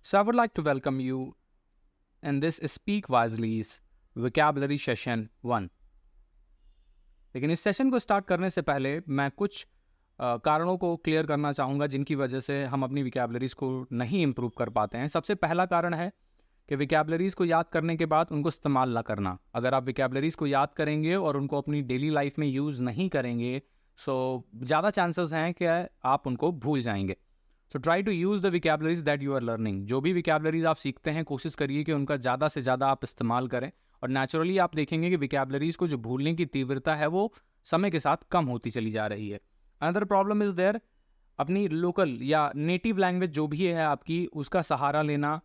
So I would like to welcome you in this Speak Wisely's Vocabulary Session 1. लेकिन इस session को start करने से पहले मैं कुछ कारणों को क्लियर करना चाहूँगा जिनकी वजह से हम अपनी विकैबलरीज को नहीं इम्प्रूव कर पाते हैं। सबसे पहला कारण है कि विकैबलरीज को याद करने के बाद उनको इस्तेमाल ना करना। अगर आप विकैबलरीज को याद करेंगे और उनको अपनी डेली लाइफ में यूज़ नहीं करेंगे सो ज़्यादा चांसेस हैं कि आप उनको भूल जाएंगे। So try to use the vocabularies that you are learning. जो भी विकैबलरीज आप सीखते हैं कोशिश करिए कि उनका ज़्यादा से ज़्यादा आप इस्तेमाल करें, और नेचुरली आप देखेंगे कि विकैबलरीज को जो भूलने की तीव्रता है वो समय के साथ कम होती चली जा रही है। अनदर प्रॉब्लम इज़ देयर, अपनी लोकल या नेटिव लैंग्वेज जो भी है आपकी, उसका सहारा लेना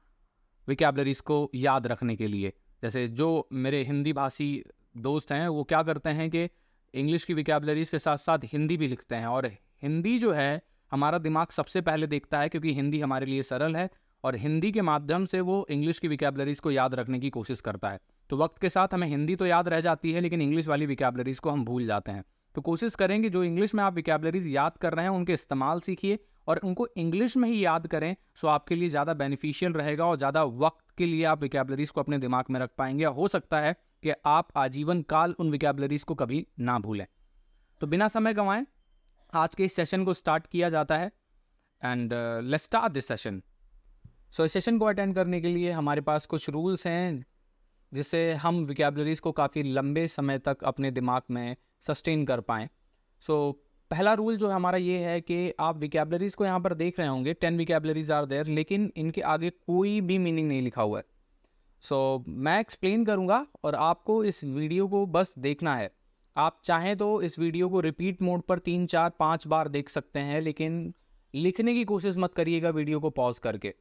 विकैबलरीज को याद रखने के लिए। जैसे जो मेरे हिंदी भाषी दोस्त हैं वो क्या करते हैं कि इंग्लिश की विकैबलरीज के साथ साथ हिंदी भी लिखते हैं, और हिंदी जो है हमारा दिमाग सबसे पहले देखता है क्योंकि हिंदी हमारे लिए सरल है, और हिंदी के माध्यम से वो इंग्लिश की विकैबलरीज को याद रखने की कोशिश करता है। तो वक्त के साथ हमें हिंदी तो याद रह जाती है लेकिन इंग्लिश वाली विकैबलरीज को हम भूल जाते हैं। तो कोशिश करेंगे जो इंग्लिश में आप विकैबलरीज याद कर रहे हैं उनके इस्तेमाल सीखिए और उनको इंग्लिश में ही याद करें, सो आपके लिए ज़्यादा बेनिफिशियल रहेगा और ज़्यादा वक्त के लिए आप विकैबलरीज को अपने दिमाग में रख पाएंगे। हो सकता है कि आप आजीवन काल उन विकैबलरीज को कभी ना भूलें। तो बिना समय गंवाएं आज के इस सेशन को स्टार्ट किया जाता है, and let's start this session. So इस सेशन को अटेंड करने के लिए हमारे पास कुछ रूल्स हैं जिससे हम विकैबलरीज को काफ़ी लंबे समय तक अपने दिमाग में सस्टेन कर पाएँ। सो पहला रूल जो हमारा ये है कि आप विकैबलरीज को यहाँ पर देख रहे होंगे 10 विकैबलरीज आर देयर, लेकिन इनके आगे कोई भी मीनिंग नहीं लिखा हुआ है। सो मैं एक्सप्लेन करूँगा और आपको इस वीडियो को बस देखना है। आप चाहें तो इस वीडियो को रिपीट मोड पर 3, 4, 5 बार देख सकते हैं, लेकिन लिखने की कोशिश मत करिएगा वीडियो को पॉज करके।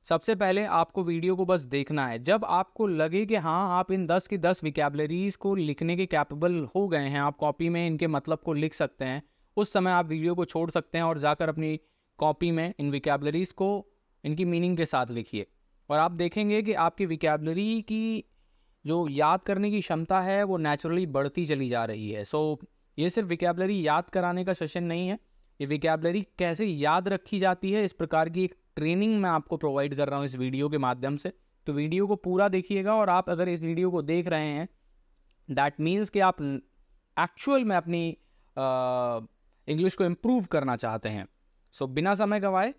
सबसे पहले आपको वीडियो को बस देखना है। जब आपको लगे कि हाँ आप इन 10 की 10 विकैबलरीज को लिखने के कैपेबल हो गए हैं, आप कॉपी में इनके मतलब को लिख सकते हैं, उस समय आप वीडियो को छोड़ सकते हैं और जाकर अपनी कॉपी में इन विकैबलरीज को इनकी मीनिंग के साथ लिखिए, और आप देखेंगे कि आपकी विकैबलरी की जो याद करने की क्षमता है वो नेचुरली बढ़ती चली जा रही है। सो ये सिर्फ विकैबलरी याद कराने का सेशन नहीं है, ये विकैबलरी कैसे याद रखी जाती है इस प्रकार की एक ट्रेनिंग मैं आपको प्रोवाइड कर रहा हूँ इस वीडियो के माध्यम से। तो वीडियो को पूरा देखिएगा, और आप अगर इस वीडियो को देख रहे हैं दैट मीन्स कि आप एक्चुअल में अपनी इंग्लिश को इम्प्रूव करना चाहते हैं। सो बिना समय गंवाए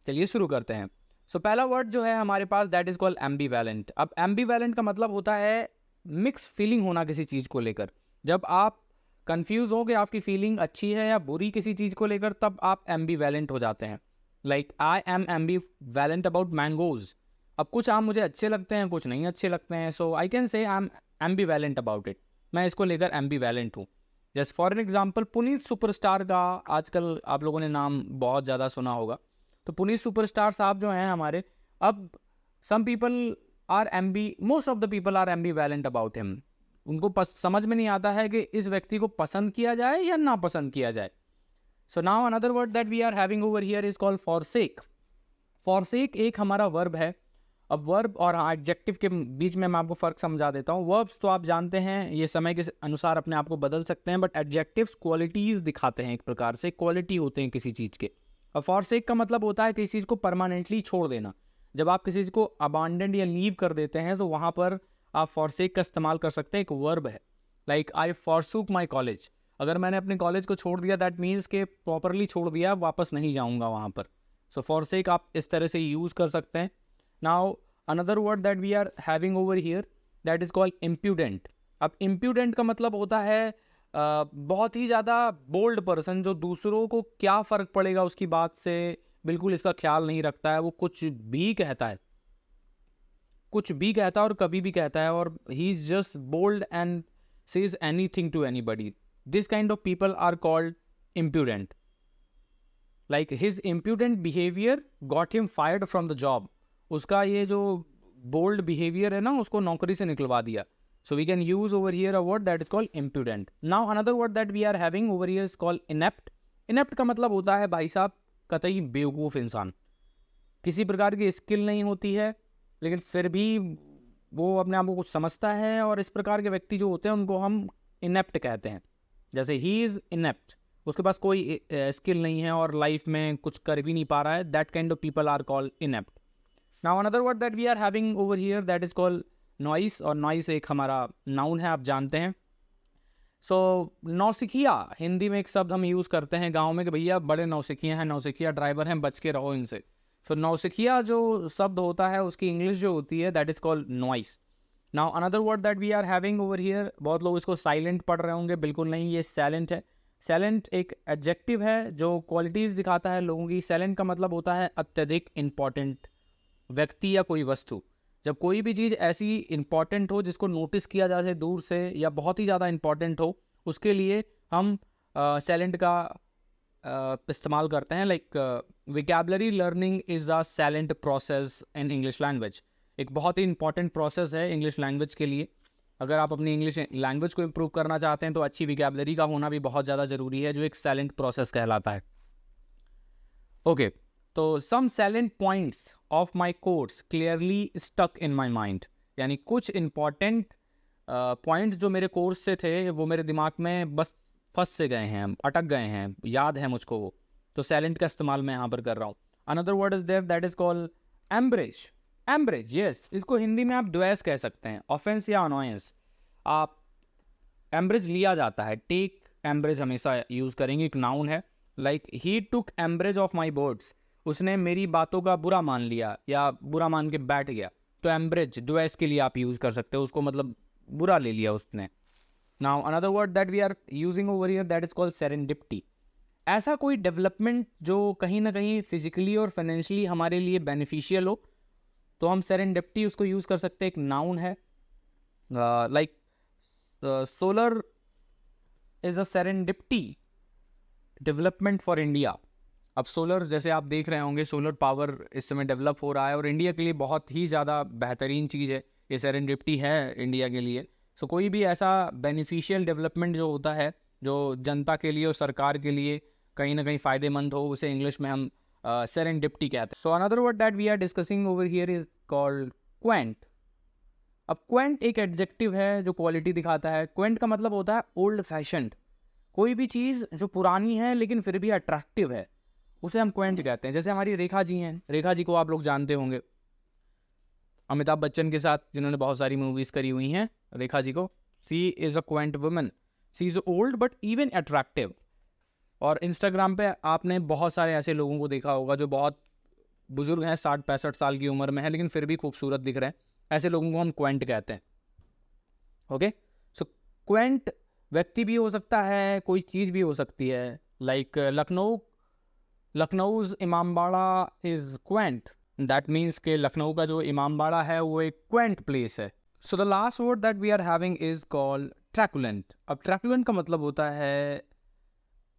चलिए शुरू करते हैं। सो पहला वर्ड जो है हमारे पास दैट इज़ कॉल्ड एम्बीवैलेंट। अब एम्बीवैलेंट का मतलब होता है मिक्स फीलिंग होना किसी चीज़ को लेकर। जब आप कंफ्यूज हो कि आपकी फीलिंग अच्छी है या बुरी किसी चीज़ को लेकर, तब आप एम्बीवैलेंट हो जाते हैं। Like I am ambivalent about mangoes. अब कुछ आम मुझे अच्छे लगते हैं, कुछ नहीं अच्छे लगते हैं, सो I can say I am ambivalent about it. मैं इसको लेकर एम्बीवैलेंट हूँ। जैसे for an example Puneet superstar का आजकल आप लोगों ने नाम बहुत ज़्यादा सुना होगा। तो पुनीत सुपरस्टार साहब जो हैं हमारे, अब some people are most of the people are ambivalent about him. उनको समझ में नहीं आता है कि इस व्यक्ति को पसंद किया जाए या ना पसंद किया जाए। So now another word that we are having over here is called forsake. Forsake एक हमारा वर्ब है। अब वर्ब और एडजेक्टिव के बीच में मैं आपको फ़र्क समझा देता हूँ। वर्ब्स तो आप जानते हैं ये समय के अनुसार अपने आप को बदल सकते हैं, बट एडजेक्टिव्स क्वालिटीज़ दिखाते हैं, एक प्रकार से क्वालिटी होते हैं किसी चीज़ के। और फॉरसेक का मतलब होता है किसी चीज़ को परमानेंटली छोड़ देना। जब आप किसी चीज़ को अबांडन या लीव कर देते हैं तो वहाँ पर आप फॉरसेक का इस्तेमाल कर सकते हैं। एक वर्ब है लाइक आई फॉरसूक माई कॉलेज। अगर मैंने अपने कॉलेज को छोड़ दिया दैट मीन्स के प्रॉपरली छोड़ दिया, वापस नहीं जाऊँगा वहाँ पर। सो फॉरसेक आप इस तरह से यूज़ कर सकते हैं। Now another word that we are having over here that is called impudent. अब इम्प्यूडेंट का मतलब होता है बहुत ही ज़्यादा बोल्ड पर्सन, जो दूसरों को क्या फ़र्क पड़ेगा उसकी बात से बिल्कुल इसका ख्याल नहीं रखता है। वो कुछ भी कहता है, कुछ भी कहता है और कभी भी कहता है, और he is just bold and says anything to anybody. This kind of people are called impudent. Like his impudent behaviour got him fired from the job. उसका ये जो बोल्ड बिहेवियर है ना, उसको नौकरी से निकलवा दिया। So we can use over here a word that is called impudent. Now another word that we are having over here is called inept. Inept का मतलब होता है भाई साहब कतई बेवकूफ़ इंसान। किसी प्रकार की स्किल नहीं होती है लेकिन फिर भी वो अपने आप को कुछ समझता है, और इस प्रकार के व्यक्ति जो होते हैं उनको हम इनेप्ट कहते हैं। जैसे ही इज़ इनेप्ट, उसके पास कोई स्किल नहीं है और लाइफ में कुछ कर भी नहीं पा रहा है, that kind of people are called inept. Now another word that we are having over here that is called noise, और नॉइस एक हमारा नाउन है, आप जानते हैं। सो नौसिखिया हिंदी में एक शब्द हम यूज़ करते हैं गांव में कि भैया बड़े नौसिखिया हैं, नौसिखिया ड्राइवर हैं, बच के रहो इनसे। सो नौसिखिया जो शब्द होता है उसकी इंग्लिश जो होती है that is called noise. Now another word that we are having over here, बहुत लोग इसको साइलेंट पढ़ रहे होंगे, बिल्कुल नहीं, ये साइलेंट है। साइलेंट एक एडजेक्टिव है जो क्वालिटीज़ दिखाता है लोगों की। साइलेंट का मतलब होता है अत्यधिक इंपॉर्टेंट व्यक्ति या कोई वस्तु। जब कोई भी चीज़ ऐसी इंपॉर्टेंट हो जिसको नोटिस किया जा सके दूर से या बहुत ही ज़्यादा इंपॉर्टेंट हो, उसके लिए हम साइलेंट का इस्तेमाल करते हैं। Like vocabulary learning is a silent process in English language. एक बहुत ही इंपॉर्टेंट प्रोसेस है इंग्लिश लैंग्वेज के लिए। अगर आप अपनी इंग्लिश लैंग्वेज को इम्प्रूव करना चाहते हैं तो अच्छी विकैबुलरी का होना भी बहुत ज़्यादा ज़रूरी है, जो एक साइलेंट प्रोसेस कहलाता है। ओके, तो some silent points of my course clearly stuck in my mind, यानी कुछ इंपॉर्टेंट पॉइंट्स जो मेरे कोर्स से थे वो मेरे दिमाग में बस फंस से गए हैं, अटक गए हैं, याद है मुझको वो, तो साइलेंट का इस्तेमाल मैं यहाँ पर कर रहा हूँ। Another word is there that is called embrace. Embrace, yes, इसको हिंदी में आप ड्वेस कह सकते हैं, ऑफेंस या अनॉयंस। आप एम्ब्रेज लिया जाता है, टेक एम्ब्रेज हमेशा यूज़ करेंगे, एक नाउन है। Like he took embrace of my words, उसने मेरी बातों का बुरा मान लिया या बुरा मान के बैठ गया, तो एम्ब्रेज ड्वेस के लिए आप यूज़ कर सकते हो उसको, मतलब बुरा ले लिया उसने। Now another word that we are using over here that is called serendipity. ऐसा कोई डेवलपमेंट जो कहीं ना कहीं फिजिकली और फाइनेंशियली हमारे लिए बेनिफिशियल हो, तो हम सेरेंडिपिटी उसको यूज़ कर सकते हैं, एक नाउन है। Like solar is a serendipity development for India. अब सोलर, जैसे आप देख रहे होंगे, सोलर पावर इस समय डेवलप हो रहा है और इंडिया के लिए बहुत ही ज़्यादा बेहतरीन चीज़ है, ये सेरेंडिपिटी है इंडिया के लिए। सो कोई भी ऐसा बेनिफिशियल डेवलपमेंट जो होता है, जो जनता के लिए और सरकार के लिए कहीं ना कहीं फ़ायदेमंद हो, उसे इंग्लिश में हम सेरेंडिपिटी कहते हैं। So another word that we are discussing over here is called quaint. अब क्वेंट एक एडजेक्टिव है जो क्वालिटी दिखाता है। क्वेंट का मतलब होता है ओल्ड फैशन्ड, कोई भी चीज़ जो पुरानी है लेकिन फिर भी अट्रैक्टिव है, उसे हम क्वेंट कहते हैं। जैसे हमारी रेखा जी हैं, रेखा जी को आप लोग जानते होंगे, अमिताभ बच्चन के साथ जिन्होंने बहुत सारी मूवीज़ करी हुई हैं, रेखा जी को। She is a quaint woman, she is old but even attractive. और इंस्टाग्राम पे आपने बहुत सारे ऐसे लोगों को देखा होगा जो बहुत बुजुर्ग हैं, 60-65 साल की उम्र में है, लेकिन फिर भी खूबसूरत दिख रहे हैं, ऐसे लोगों को हम क्वेंट कहते हैं। ओके, सो क्वेंट व्यक्ति भी हो सकता है, कोई चीज़ भी हो सकती है। Like Lucknow's Imambara is quaint, that means के लखनऊ का जो इमामबाड़ा है वो एक क्वेंट प्लेस है। So the last word that we are having is called truculent. अब ट्रैकुलेंट का मतलब होता है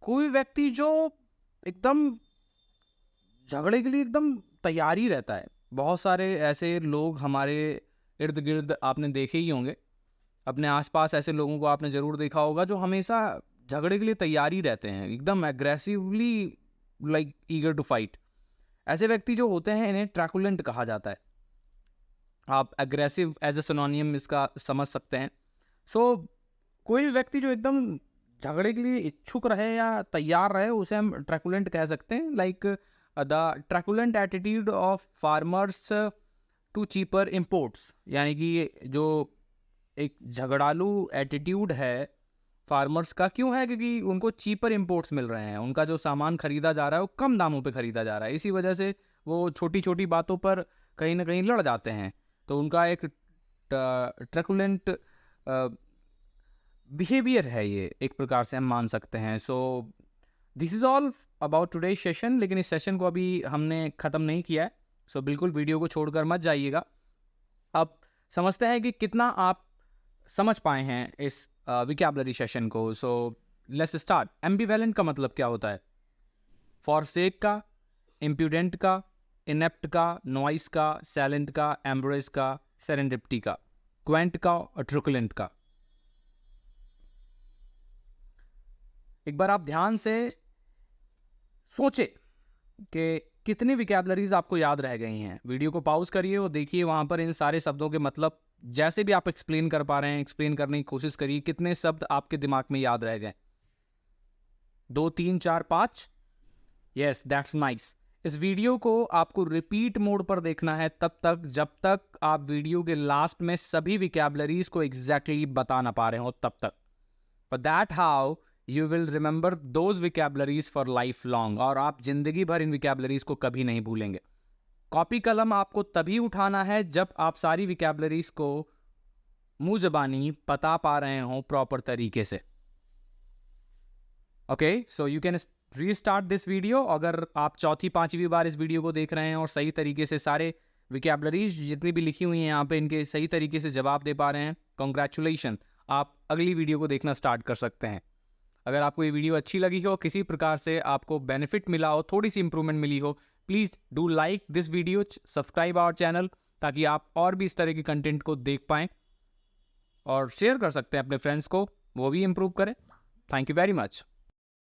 कोई व्यक्ति जो एकदम झगड़े के लिए एकदम तैयार ही रहता है। बहुत सारे ऐसे लोग हमारे इर्द गिर्द आपने देखे ही होंगे, अपने आसपास ऐसे लोगों को आपने ज़रूर देखा होगा जो हमेशा झगड़े के लिए तैयार ही रहते हैं, एकदम aggressively, like eager to fight. ऐसे व्यक्ति जो होते हैं इन्हें ट्रैकुलेंट कहा जाता है। आप एग्रेसिव एज ए सिनोनियम इसका समझ सकते हैं। सो कोई भी व्यक्ति जो एकदम झगड़े के लिए इच्छुक रहे या तैयार रहे, उसे हम ट्रैकुलेंट कह सकते हैं। Like the truculent attitude of farmers to cheaper imports, यानी कि जो एक झगड़ालू एटीट्यूड है फार्मर्स का, क्यों है? क्योंकि उनको चीपर इम्पोर्ट्स मिल रहे हैं, उनका जो सामान खरीदा जा रहा है वो कम दामों पे खरीदा जा रहा है, इसी वजह से वो छोटी छोटी बातों पर कहीं ना कहीं लड़ जाते हैं। तो उनका एक ट्रैकुलेंट बिहेवियर है, ये एक प्रकार से हम मान सकते हैं। So this is all about today session, लेकिन इस सेशन को अभी हमने ख़त्म नहीं किया है। सो बिल्कुल वीडियो को छोड़कर मत जाइएगा। अब समझते हैं कि कितना आप समझ पाए हैं इस विकैबुलरी सेशन को। So let's start. एम्बिवेलेंट का मतलब क्या होता है? फॉरसेक का, इम्प्यूडेंट का, इनेप्ट का, नॉइस का, साइलेंट का, एम्ब्रेस का, सेरेंडिपिटी का, क्वेंट का और ट्रैकुलेंट का। एक बार आप ध्यान से सोचे कि कितनी विकैबुलरीज आपको याद रह गई हैं। वीडियो को पॉज करिए और देखिए वहाँ पर इन सारे शब्दों के मतलब जैसे भी आप एक्सप्लेन कर पा रहे हैं, एक्सप्लेन करने की कोशिश करिए। कितने शब्द आपके दिमाग में याद रह गए? 2, 3, 4, 5? Yes, that's nice. इस वीडियो को आपको रिपीट मोड पर देखना है तब तक जब तक आप वीडियो के लास्ट में सभी विकैबुलरीज को एग्जैक्टली बता ना पा रहे हो तब तक। But that how you will remember those vocabularies for life long, और आप जिंदगी भर इन विकैबुलरीज को कभी नहीं भूलेंगे। कॉपी कलम आपको तभी उठाना है जब आप सारी विकैबुलरीज को मुंह जबानी बता पा रहे हो प्रॉपर तरीके से। Okay, so you can restart this video. अगर आप चौथी पांचवी बार इस वीडियो को देख रहे हैं और सही तरीके से सारे विकैबुलरीज जितनी भी लिखी हुई हैं यहाँ पे इनके सही तरीके से जवाब दे पा रहे हैं, कॉन्ग्रेचुलेशन, आप अगली वीडियो को देखना स्टार्ट कर सकते हैं। अगर आपको ये वीडियो अच्छी लगी हो, किसी प्रकार से आपको बेनिफिट मिला हो, थोड़ी सी इंप्रूवमेंट मिली हो, please do like this video, subscribe our channel, ताकि आप और भी इस तरह के कंटेंट को देख पाएँ, और शेयर कर सकते हैं अपने फ्रेंड्स को, वो भी इम्प्रूव करें। Thank you very much.